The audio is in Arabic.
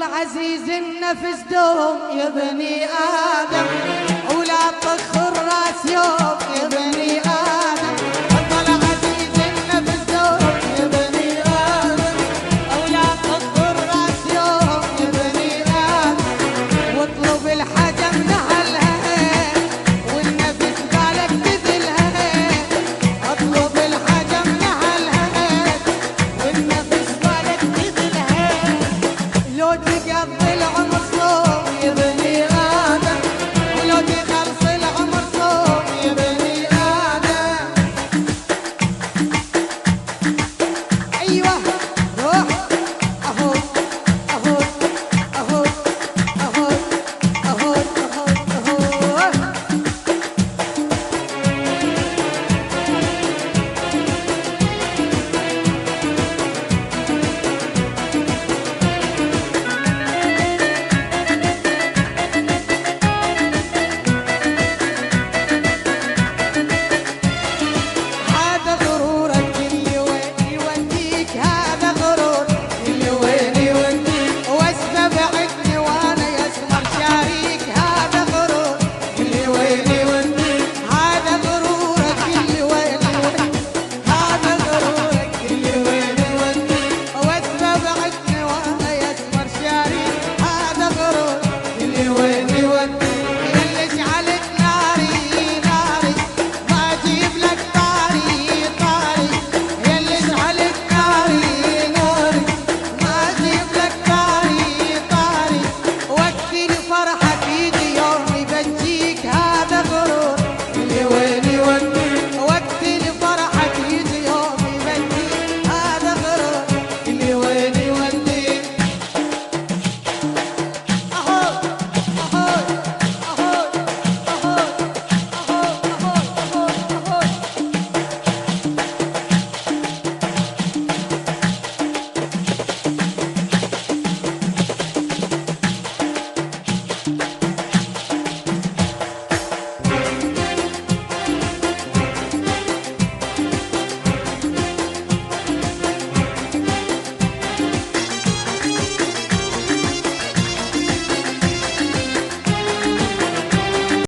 ظل عزيز النفس دوم يا بني آدم، ولا طخ الراس يوم يا بني آدم. ظل عزيز النفس دوم يا بني آدم، ولا طخ الراس يوم يا بني آدم. واطلب الحجم نهلها والنفس بالك تذلها، اطلب الحجم نهلها والنفس بالك تذلها. لو تقضي العمر صوم